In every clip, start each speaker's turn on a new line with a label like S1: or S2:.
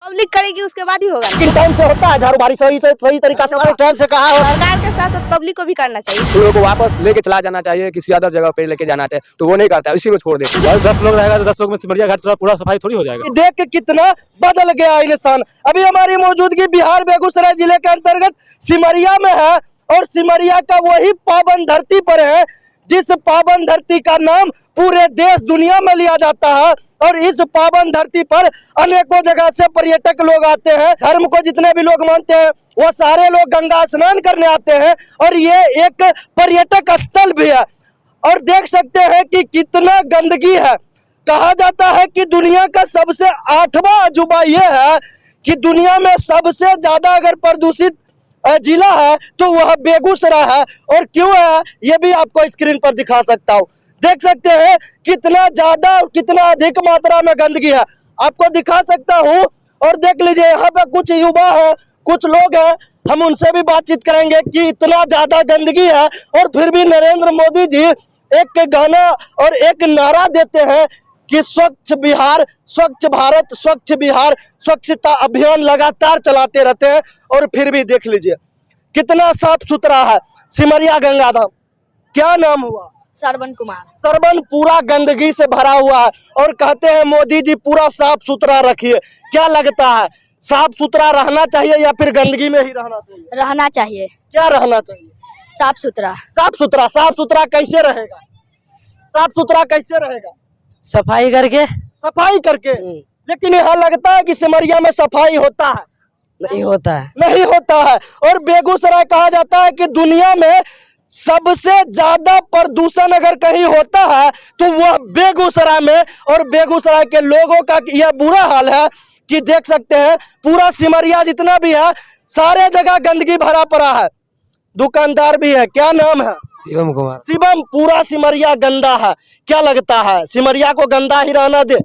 S1: Public करेगी उसके बाद ही होगा।
S2: लेकिन टाइम से होता है झाड़ू बारी सही तरीका से टाइम से कहा
S1: सरकार के साथ साथ पब्लिक को भी करना चाहिए।
S3: उन लोगों को वापस लेके चला जाना चाहिए, किसी अदर जगह पे लेके जाना चाहिए, तो वो नहीं करता है, इसी में छोड़ देते हैं।
S4: 10 लोग रहेगा तो 10 लोग में सिमरिया घाट पूरा सफाई थोड़ी हो जाएगा।
S2: देख के कितना बदल गया इंसान। अभी हमारी मौजूदगी बिहार बेगूसराय जिले के अंतर्गत सिमरिया में है और सिमरिया का वही पावन धरती पर है जिस पावन धरती का नाम पूरे देश दुनिया में लिया जाता है। और इस पावन धरती पर अनेकों जगह से पर्यटक लोग आते हैं। धर्म को जितने भी लोग मानते हैं वो सारे लोग गंगा स्नान करने आते हैं और ये एक पर्यटक स्थल भी है। और देख सकते हैं कि कितना गंदगी है। कहा जाता है कि दुनिया का सबसे 8वां अजूबा ये है कि दुनिया में सबसे ज्यादा अगर प्रदूषित जिला है तो वह बेगूसराय है। और क्यों है ये भी आपको स्क्रीन पर दिखा सकता हूँ। देख सकते हैं कितना ज्यादा और कितना अधिक मात्रा में गंदगी है, आपको दिखा सकता हूँ। और देख लीजिए यहाँ पे कुछ युवा है, कुछ लोग हैं, हम उनसे भी बातचीत करेंगे कि इतना ज्यादा गंदगी है और फिर भी नरेंद्र मोदी जी एक गाना और एक नारा देते हैं कि स्वच्छ बिहार, स्वच्छ भारत, स्वच्छ बिहार, स्वच्छता अभियान लगातार चलाते रहते हैं। और फिर भी देख लीजिए कितना साफ सुथरा है सिमरिया गंगा धाम। क्या नाम हुआ?
S1: श्रवण कुमार।
S2: श्रवण पूरा गंदगी से भरा हुआ है और कहते हैं मोदी जी पूरा साफ सुथरा रखिए। क्या लगता है साफ सुथरा रहना चाहिए या फिर गंदगी में ही रहना चाहिए?
S1: रहना चाहिए।
S2: क्या रहना चाहिए?
S1: साफ सुथरा।
S2: साफ सुथरा। साफ सुथरा कैसे रहेगा? साफ सुथरा कैसे रहेगा?
S5: सफाई करके।
S2: सफाई करके। लेकिन यहाँ लगता है कि सिमरिया में सफाई होता है?
S5: नहीं होता है।
S2: नहीं होता है। और बेगूसराय कहा जाता है कि दुनिया में सबसे ज्यादा प्रदूषण अगर कहीं होता है तो वह बेगूसराय में। और बेगूसराय के लोगों का यह बुरा हाल है कि देख सकते हैं पूरा सिमरिया जितना भी है सारे जगह गंदगी भरा पड़ा है। दुकानदार भी है। क्या नाम है?
S5: शिवम कुमार।
S2: शिवम, पूरा सिमरिया गंदा है। क्या लगता है सिमरिया को गंदा ही रहने दे?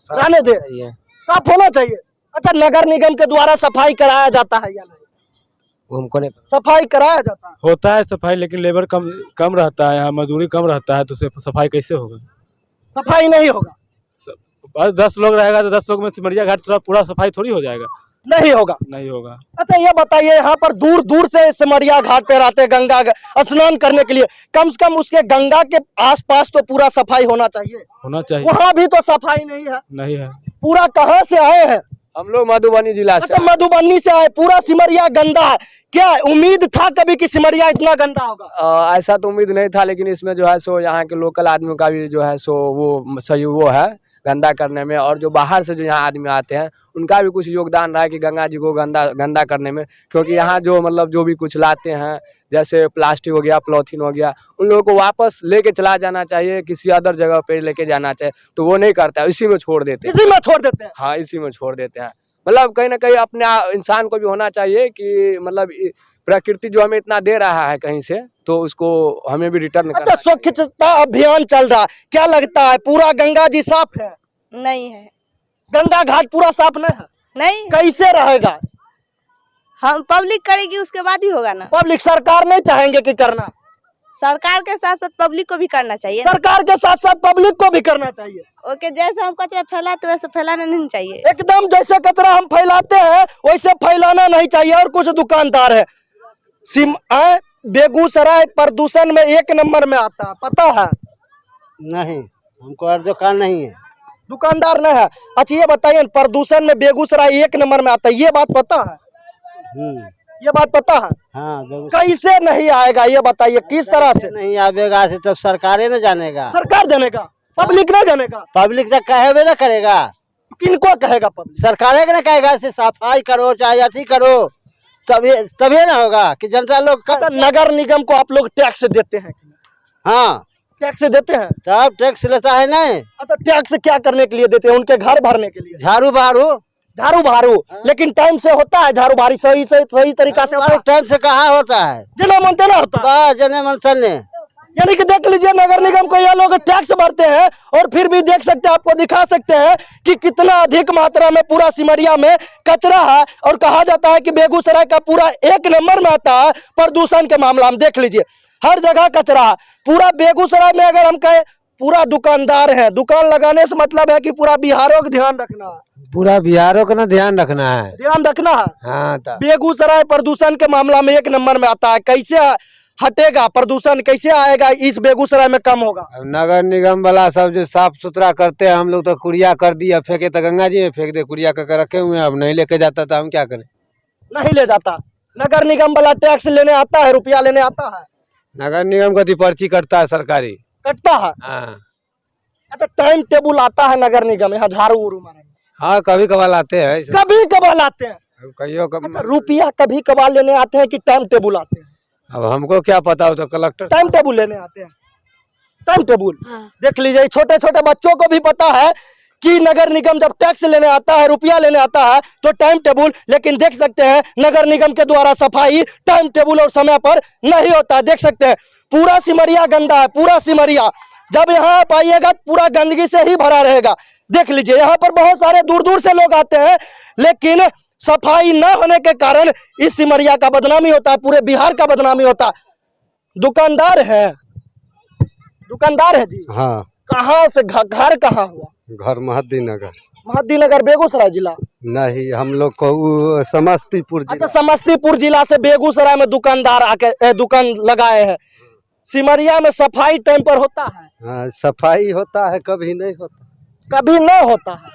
S2: रहने दे, साफ होना चाहिए। अच्छा, नगर निगम के द्वारा सफाई कराया जाता है या नहीं?
S5: हमको नहीं।
S2: सफाई कराया जाता है?
S4: होता है सफाई, लेकिन लेबर कम रहता है, यहाँ मजदूरी कम रहता है, तो सफाई कैसे होगा?
S2: सफाई नहीं होगा।
S4: बस 10 लोग रहेगा तो 10 लोग में सिमरिया घाट पूरा सफाई थोड़ी हो जाएगा।
S2: नहीं होगा।
S4: नहीं होगा।
S2: अच्छा, ये बताइए यहाँ पर दूर दूर से सिमरिया घाट पे आते हैं गंगा स्नान करने के लिए, कम से कम उसके गंगा के आसपास तो पूरा सफाई होना चाहिए।
S4: होना चाहिए।
S2: वहाँ भी तो सफाई नहीं है।
S4: नहीं है।
S2: पूरा कहाँ से आए हैं?
S3: हम लोग मधुबनी जिला से।
S2: अच्छा, मधुबनी से आए। पूरा सिमरिया गंदा है। क्या उम्मीद था कभी कि सिमरिया इतना गंदा होगा?
S3: ऐसा तो उम्मीद नहीं था, लेकिन इसमें जो है सो यहाँ के लोकल आदमियों का भी जो है सो वो सही वो है गंदा करने में। और जो बाहर से जो यहाँ आदमी आते हैं उनका भी कुछ योगदान रहा है कि गंगा जी को गंदा करने में। क्योंकि यहाँ जो मतलब जो भी कुछ लाते हैं जैसे प्लास्टिक हो गया, पॉलीथीन हो गया, उन लोगों को वापस लेके चला जाना चाहिए, किसी अदर जगह पे लेके जाना चाहिए, तो वो नहीं करता है, इसी में छोड़ देते हैं।
S2: इसी में छोड़ देते हैं।
S3: हाँ, इसी में छोड़ देते हैं। मतलब कहीं ना कहीं अपने इंसान को भी होना चाहिए कि मतलब प्रकृति जो हमें इतना दे रहा है कहीं से, तो उसको हमें भी रिटर्न करना।
S2: अच्छा, स्वच्छता अभियान चल रहा है, क्या लगता है पूरा गंगा जी साफ है?
S1: नहीं है।
S2: गंगा घाट पूरा साफ नहीं है?
S1: नहीं।
S2: कैसे रहेगा?
S1: हम पब्लिक करेगी उसके बाद ही होगा ना।
S2: पब्लिक, सरकार नहीं चाहेंगे कि करना?
S1: सरकार के साथ साथ पब्लिक को भी करना चाहिए।
S2: सरकार के साथ साथ पब्लिक को भी करना चाहिए।
S1: ओके, जैसे हम कचरा फैलाते वैसे फैलाना नहीं चाहिए।
S2: एकदम जैसे कचरा हम फैलाते हैं वैसे फैलाना नहीं चाहिए। और कुछ दुकानदार है बेगूसराय प्रदूषण में 1 नंबर में आता है, पता है?
S5: नहीं, हमको और दुकान नहीं है।
S2: दुकानदार नहीं है। अच्छा, ये बताइए प्रदूषण में बेगूसराय 1 नंबर में आता है, ये बात पता है? ये बात पता है?
S5: हाँ।
S2: कैसे नहीं आएगा ये बताइए, किस तरह से
S5: नहीं आवेगा से तब सरकारें न जानेगा।
S2: सरकार जानेगा, पब्लिक नहीं जानेगा।
S5: पब्लिक तक कहे न करेगा।
S2: किनको कहेगा पब्लिक?
S5: सरकारें न कहेगा से सफाई करो चाहे अथी करो, तभी ना होगा कि जनता लोग
S2: अच्छा, नगर निगम को आप लोग टैक्स देते हैं?
S5: हाँ,
S2: टैक्स देते हैं।
S5: तब टैक्स लेता है नहीं।
S2: अच्छा, टैक्स क्या करने के लिए देते हैं? उनके घर भरने के लिए?
S5: झाड़ू बहारू।
S2: लेकिन टाइम से होता है झाड़ू बारी सही तरीका से?
S5: टाइम से कहाँ होता है?
S2: जना मनते ना होता।
S5: जने मन सन्ने।
S2: यानी कि देख लीजिए नगर निगम को ये लोग टैक्स भरते हैं और फिर भी देख सकते हैं, आपको दिखा सकते हैं कि कितना अधिक मात्रा में पूरा सिमरिया में कचरा है। और कहा जाता है कि बेगूसराय का पूरा 1 नंबर में आता है प्रदूषण के मामला में। देख लीजिए हर जगह कचरा है। पूरा बेगूसराय में अगर हम कहें पूरा दुकानदार है, दुकान लगाने से मतलब है कि पूरा बिहारों का ध्यान रखना है,
S6: पूरा बिहारों का ना ध्यान रखना है।
S2: ध्यान रखना है।
S6: हाँ
S2: बेगूसराय प्रदूषण के मामला में 1 नंबर में आता है, कैसे हटेगा प्रदूषण, कैसे आएगा इस बेगूसराय में कम होगा?
S6: अब नगर निगम वाला सब जो साफ सुथरा करते हैं, हम लोग तो कूड़िया कर दिया, फेंके तो गंगा जी में फेंक दे, कूड़िया करके रखे हुए हैं, अब नहीं लेके जाता था हम क्या करें?
S2: नहीं ले जाता। नगर निगम वाला टैक्स लेने आता है, रुपया लेने आता है,
S6: नगर निगम का पर्ची कटता है सरकारी।
S2: कटता है।
S6: हाँ
S2: अच्छा, टाइम टेबल आता है नगर निगम यहाँ झाड़ू उड़ू मारने?
S6: हाँ, कभी कभार आते हैं ऐसे।
S2: कभी कभार आते हैं।
S6: कहियो
S2: अच्छा, रुपया कभी कभार लेने आते हैं कि टाइम टेबल आते हैं?
S6: अब हमको क्या पता हो, तो कलेक्टर
S2: टाइम टेबल लेने आते हैं। टाइम टेबल देख लीजिए, छोटे छोटे बच्चों को भी पता है कि नगर निगम जब टैक्स लेने आता है, रुपया लेने आता है तो टाइम टेबल, लेकिन देख सकते हैं नगर निगम के द्वारा सफाई टाइम टेबल और समय पर नहीं होता है। देख सकते हैं पूरा सिमरिया गंदा है, पूरा सिमरिया। जब यहाँ आप आइएगा पूरा गंदगी से ही भरा रहेगा। देख लीजिए यहाँ पर बहुत सारे दूर दूर से लोग आते हैं, लेकिन सफाई न होने के कारण इस सिमरिया का बदनामी होता है, पूरे बिहार का बदनामी होता है। दुकानदार है, दुकानदार है जी।
S6: हाँ,
S2: कहाँ से घर कहाँ हुआ?
S6: घर महद्दी नगर।
S2: महद्दी नगर बेगूसराय जिला?
S6: नहीं, हम लोग को समस्तीपुर
S2: अच्छा, समस्तीपुर जिला से बेगूसराय में दुकानदार आके दुकान लगाए हैं। सिमरिया में सफाई टाइम पर होता है?
S6: हाँ, सफाई होता है, कभी नहीं होता।
S2: कभी न होता है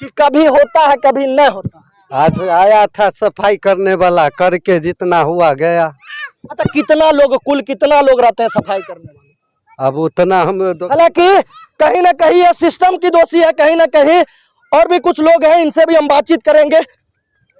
S2: कि कभी होता है कभी न होता है?
S6: आज आया था सफाई करने वाला, करके जितना हुआ गया।
S2: अच्छा, कितना लोग, कुल कितना लोग रहते हैं सफाई करने वाले?
S6: अब उतना हम
S2: हालांकि कहीं ना कहीं ये सिस्टम की दोषी है, कहीं ना कहीं और भी कुछ लोग हैं, इनसे भी हम बातचीत करेंगे।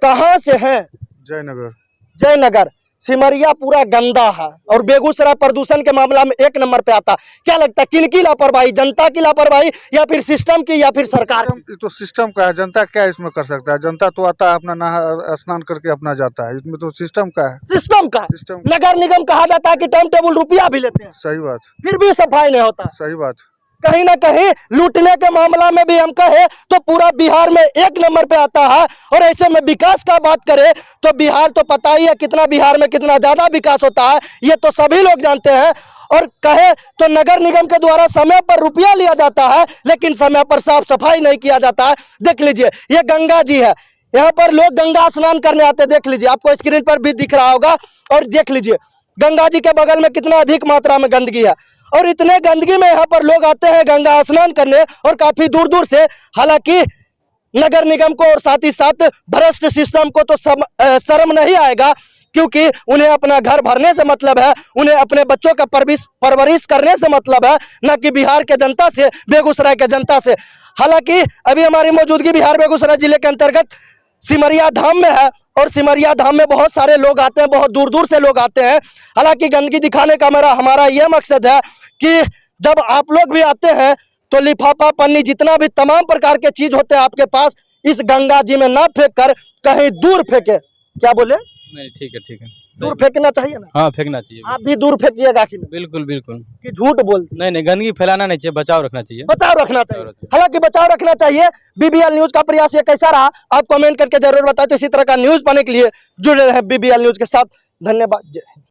S2: कहाँ से हैं?
S4: जयनगर।
S2: जयनगर। सिमरिया पूरा गंदा है और बेगूसराय प्रदूषण के मामला में 1 नंबर पे आता। क्या लगता है किन की लापरवाही, जनता की लापरवाही या फिर सिस्टम की या फिर सरकार की?
S7: ये तो सिस्टम का है, जनता क्या इसमें कर सकता है? जनता तो आता है अपना नहा स्नान करके अपना जाता है, इसमें तो सिस्टम का है।
S2: सिस्टम का?
S7: सिस्टम।
S2: नगर निगम कहा जाता है कि टाइम टेबल रुपया भी लेते हैं,
S7: सही बात,
S2: फिर भी सफाई नहीं होता।
S7: सही बात।
S2: कहीं ना कहीं लूटने के मामला में भी हम कहे तो पूरा बिहार में 1 नंबर पे आता है। और ऐसे में विकास का बात करें तो बिहार तो पता ही है कितना, बिहार में कितना ज्यादा विकास होता है, ये तो सभी लोग जानते हैं। और कहे तो नगर निगम के द्वारा समय पर रुपया लिया जाता है, लेकिन समय पर साफ सफाई नहीं किया जाता है। देख लीजिए ये गंगा जी है, यहाँ पर लोग गंगा स्नान करने आते हैं। देख लीजिए, आपको स्क्रीन पर भी दिख रहा होगा। और देख लीजिए गंगा जी के बगल में कितना अधिक मात्रा में गंदगी है, और इतने गंदगी में यहाँ पर लोग आते हैं गंगा स्नान करने, और काफी दूर दूर से। हालांकि नगर निगम को और साथ ही साथ भ्रष्ट सिस्टम को तो शर्म नहीं आएगा, क्योंकि उन्हें अपना घर भरने से मतलब है, उन्हें अपने बच्चों का परवरिश करने से मतलब है, न कि बिहार के जनता से, बेगूसराय के जनता से। हालांकि अभी हमारी मौजूदगी बिहार बेगूसराय जिले के अंतर्गत सिमरिया धाम में है, और सिमरिया धाम में बहुत सारे लोग आते हैं, बहुत दूर दूर से लोग आते हैं। हालांकि गंदगी दिखाने का हमारा यह मकसद है कि जब आप लोग भी आते हैं तो लिफाफा, पन्नी, जितना भी तमाम प्रकार के चीज होते हैं आपके पास, इस गंगा जी में ना फेंक कर कहीं दूर फेंके। क्या बोले?
S4: नहीं, ठीक है, ठीक है,
S2: दूर फेंकना चाहिए ना?
S4: हाँ, फेंकना चाहिए।
S2: आप भी दूर फेंकिएगा कि नहीं?
S4: बिल्कुल बिल्कुल।
S2: कि झूठ बोलते?
S4: नहीं नहीं, गंदगी फैलाना नहीं चाहिए, बचाव रखना चाहिए।
S2: बचाव रखना चाहिए। हालांकि बचाव रखना चाहिए। बीबीएल न्यूज का प्रयास ये कैसा रहा आप कमेंट करके जरूर बताएं। तो इसी तरह का न्यूज पाने के लिए जुड़े रहे बीबीएल न्यूज के साथ। धन्यवाद।